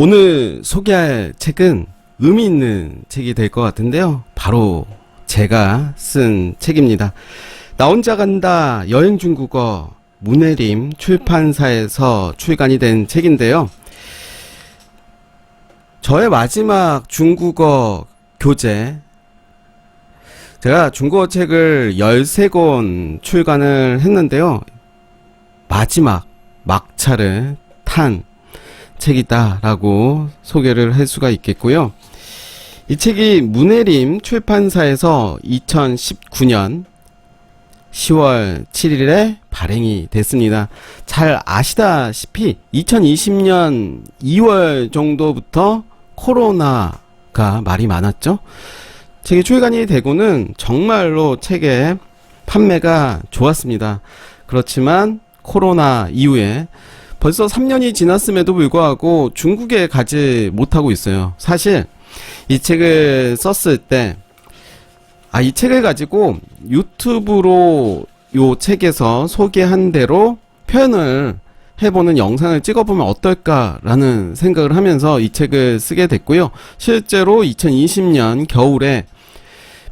오늘 소개할 책은 의미 있는 책이 될 것 같은데요. 바로 제가 쓴 책입니다. 나 혼자 간다 여행 중국어, 문해림 출판사에서 출간이 된 책인데요. 저의 마지막 중국어 교재, 제가 중국어 책을 13권 출간을 했는데요. 마지막 막차를 탄 책이다 라고 소개를 할 수가 있겠고요. 이 책이 문해림 출판사에서 2019년 10월 7일에 발행이 됐습니다. 잘 아시다시피 2020년 2월 정도부터 코로나가 말이 많았죠. 책이 출간이 되고는 정말로 책의 판매가 좋았습니다. 그렇지만 코로나 이후에 벌써 3년이 지났음에도 불구하고 중국에 가지 못하고 있어요. 사실 이 책을 썼을 때 이 책을 가지고 유튜브로 요 책에서 소개한 대로 표현을 해보는 영상을 찍어보면 어떨까라는 생각을 하면서 이 책을 쓰게 됐고요. 실제로 2020년 겨울에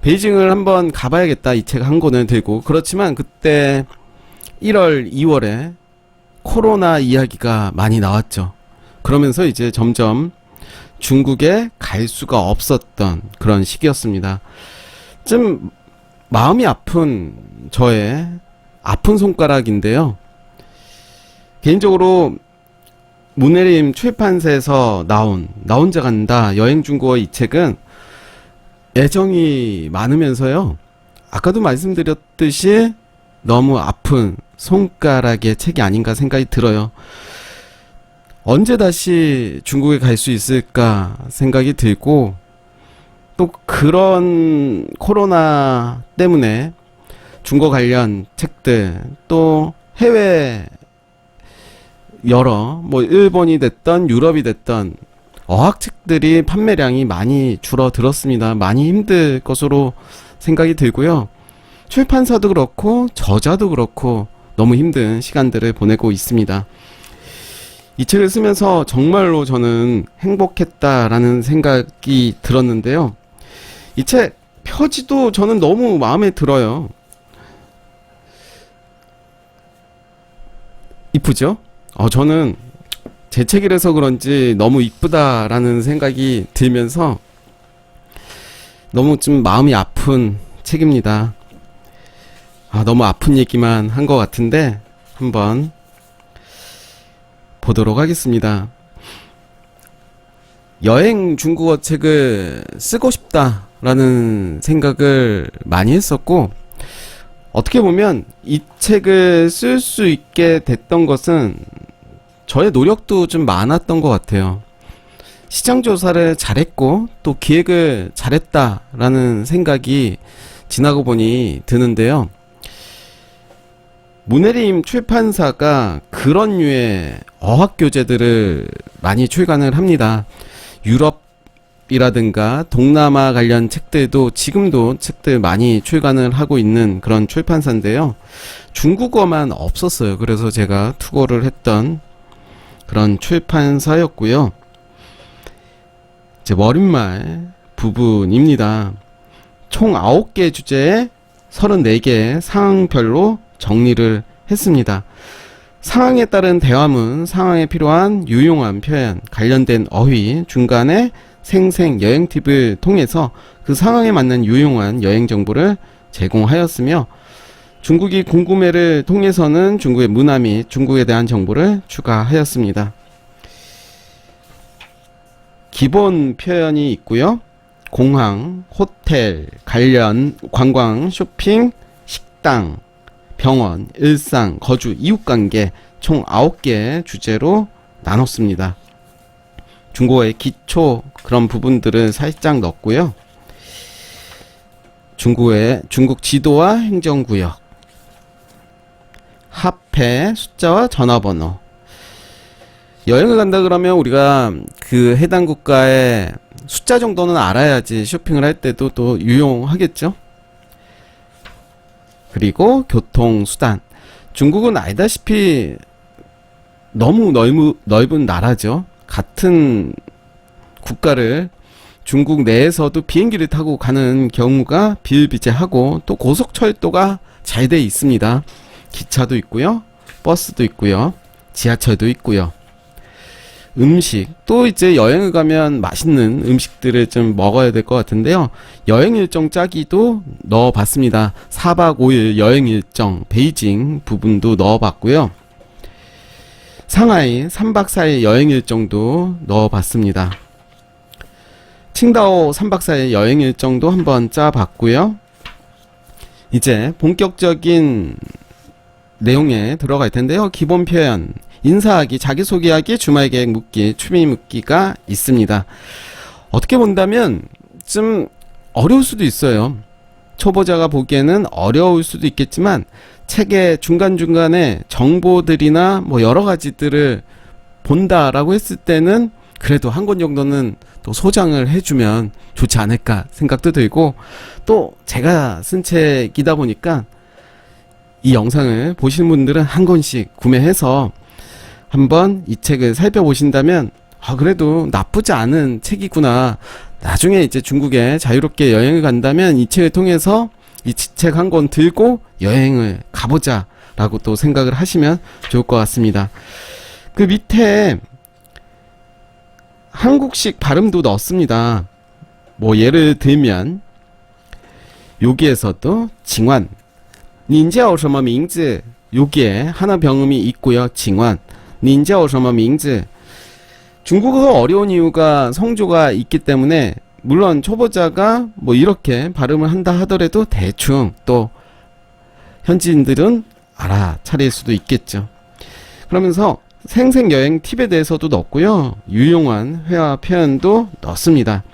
베이징을 한번 가봐야겠다, 이 책 한 권을 들고. 그렇지만 그때 1월, 2월에 코로나 이야기가 많이 나왔죠. 그러면서 이제 점점 중국에 갈 수가 없었던 그런 시기였습니다. 좀 마음이 아픈 저의 아픈 손가락인데요. 개인적으로 문해림 출판사에서 나온 나 혼자 간다 여행 중국어 이 책은 애정이 많으면서요, 아까도 말씀드렸듯이 너무 아픈 손가락의 책이 아닌가 생각이 들어요. 언제 다시 중국에 갈 수 있을까 생각이 들고, 또 그런 코로나 때문에 중국 관련 책들, 또 해외 여러 일본이 됐던 유럽이 됐던 어학책들이 판매량이 많이 줄어들었습니다. 많이 힘들 것으로 생각이 들고요. 출판사도 그렇고 저자도 그렇고 너무 힘든 시간들을 보내고 있습니다. 이 책을 쓰면서 정말로 저는 행복했다라는 생각이 들었는데요. 이 책 표지도 저는 너무 마음에 들어요. 이쁘죠? 저는 제 책이라서 그런지 너무 이쁘다라는 생각이 들면서 너무 좀 마음이 아픈 책입니다. 너무 아픈 얘기만 한 것 같은데 한번 보도록 하겠습니다. 여행 중국어 책을 쓰고 싶다라는 생각을 많이 했었고, 어떻게 보면 이 책을 쓸 수 있게 됐던 것은 저의 노력도 좀 많았던 것 같아요. 시장 조사를 잘했고 또 기획을 잘했다라는 생각이 지나고 보니 드는데요. 문해림 출판사가 그런 류의 어학교재들을 많이 출간을 합니다. 유럽이라든가 동남아 관련 책들도 지금도 책들 많이 출간을 하고 있는 그런 출판사인데요. 중국어만 없었어요. 그래서 제가 투고를 했던 그런 출판사였고요. 이제 머릿말 부분입니다. 총 9개 주제에 34개의 상황별로 정리를 했습니다. 상황에 따른 대화문, 상황에 필요한 유용한 표현, 관련된 어휘, 중간에 생생 여행 팁을 통해서 그 상황에 맞는 유용한 여행 정보를 제공하였으며, 중국이 궁금해를 통해서는 중국의 문화 및 중국에 대한 정보를 추가하였습니다. 기본 표현이 있고요. 공항, 호텔, 관련, 관광, 쇼핑, 식당, 병원, 일상, 거주, 이웃관계 총 9개 주제로 나눴습니다. 중국어의 기초 그런 부분들을 살짝 넣었고요. 중국 지도와 행정구역, 화폐, 숫자와 전화번호. 여행을 간다 그러면 우리가 그 해당 국가의 숫자 정도는 알아야지 쇼핑을 할 때도 또 유용하겠죠. 그리고 교통수단. 중국은 알다시피 너무 넓은 나라죠. 같은 국가를 중국 내에서도 비행기를 타고 가는 경우가 비일비재하고 또 고속철도가 잘 돼 있습니다. 기차도 있고요. 버스도 있고요. 지하철도 있고요. 음식, 또 이제 여행을 가면 맛있는 음식들을 좀 먹어야 될 것 같은데요. 여행 일정 짜기도 넣어봤습니다. 4박 5일 여행 일정 베이징 부분도 넣어봤고요. 상하이 3박 4일 여행 일정도 넣어봤습니다. 칭다오 3박 4일 여행 일정도 한번 짜봤고요. 이제 본격적인 내용에 들어갈 텐데요. 기본 표현, 인사하기, 자기소개하기, 주말계획 묻기, 취미 묻기가 있습니다. 어떻게 본다면 좀 어려울 수도 있어요. 초보자가 보기에는 어려울 수도 있겠지만 책의 중간중간에 정보들이나 뭐 여러 가지들을 본다라고 했을 때는 그래도 한 권 정도는 또 소장을 해주면 좋지 않을까 생각도 들고, 또 제가 쓴 책이다 보니까 이 영상을 보시는 분들은 한 권씩 구매해서 한번 이 책을 살펴보신다면 그래도 나쁘지 않은 책이구나, 나중에 이제 중국에 자유롭게 여행을 간다면 이 책을 통해서 이 책 한 권 들고 여행을 가보자 라고 또 생각을 하시면 좋을 것 같습니다. 그 밑에 한국식 발음도 넣었습니다. 뭐 예를 들면 여기에서도 징완, 닌자오什么名字, 여기에 하나 병음이 있고요. 징완, 닌자오什么名字. 중국어가 어려운 이유가 성조가 있기 때문에 물론 초보자가 뭐 이렇게 발음을 한다 하더라도 대충 또 현지인들은 알아차릴 수도 있겠죠. 그러면서 생생여행 팁에 대해서도 넣었고요. 유용한 회화 표현도 넣습니다.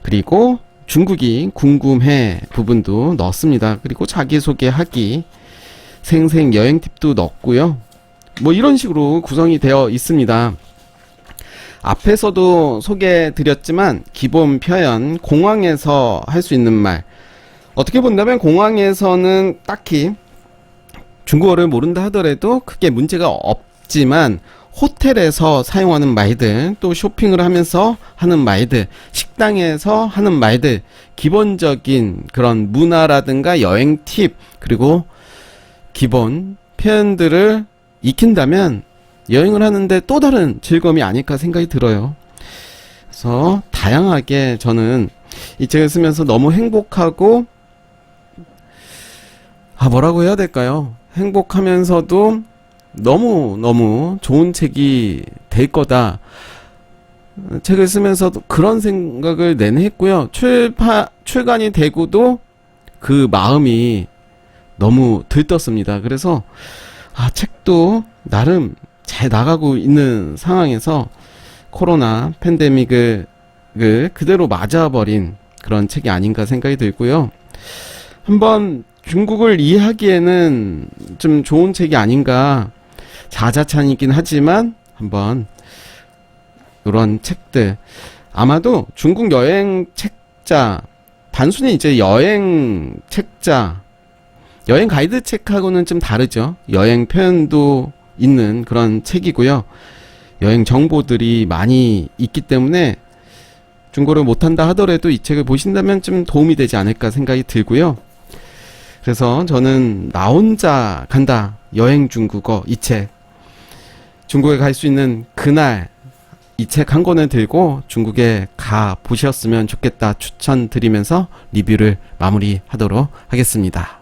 그리고 중국이 궁금해 부분도 넣습니다. 그리고 자기소개하기, 생생여행 팁도 넣었고요. 뭐 이런 식으로 구성이 되어 있습니다. 앞에서도 소개해드렸지만 기본 표현, 공항에서 할 수 있는 말, 어떻게 본다면 공항에서는 딱히 중국어를 모른다 하더라도 크게 문제가 없지만 호텔에서 사용하는 말들, 또 쇼핑을 하면서 하는 말들, 식당에서 하는 말들, 기본적인 그런 문화라든가 여행 팁, 그리고 기본 표현들을 익힌다면 여행을 하는데 또 다른 즐거움이 아닐까 생각이 들어요. 그래서 다양하게 저는 이 책을 쓰면서 너무 행복하고, 뭐라고 해야 될까요? 행복하면서도 너무 좋은 책이 될 거다. 책을 쓰면서도 그런 생각을 내내 했고요. 출간이 되고도 그 마음이 너무 들떴습니다. 그래서 책도 나름 잘 나가고 있는 상황에서 코로나 팬데믹을 그대로 맞아버린 그런 책이 아닌가 생각이 들고요. 한번 중국을 이해하기에는 좀 좋은 책이 아닌가, 자자찬이긴 하지만 한번 이런 책들, 아마도 중국 여행 책자, 단순히 이제 여행 책자, 여행 가이드 책하고는 좀 다르죠. 여행 표현도 있는 그런 책이고요. 여행 정보들이 많이 있기 때문에 중국어를 못한다 하더라도 이 책을 보신다면 좀 도움이 되지 않을까 생각이 들고요. 그래서 저는 나 혼자 간다 여행 중국어, 이 책, 중국에 갈 수 있는 그날 이 책 한 권을 들고 중국에 가 보셨으면 좋겠다 추천드리면서 리뷰를 마무리하도록 하겠습니다.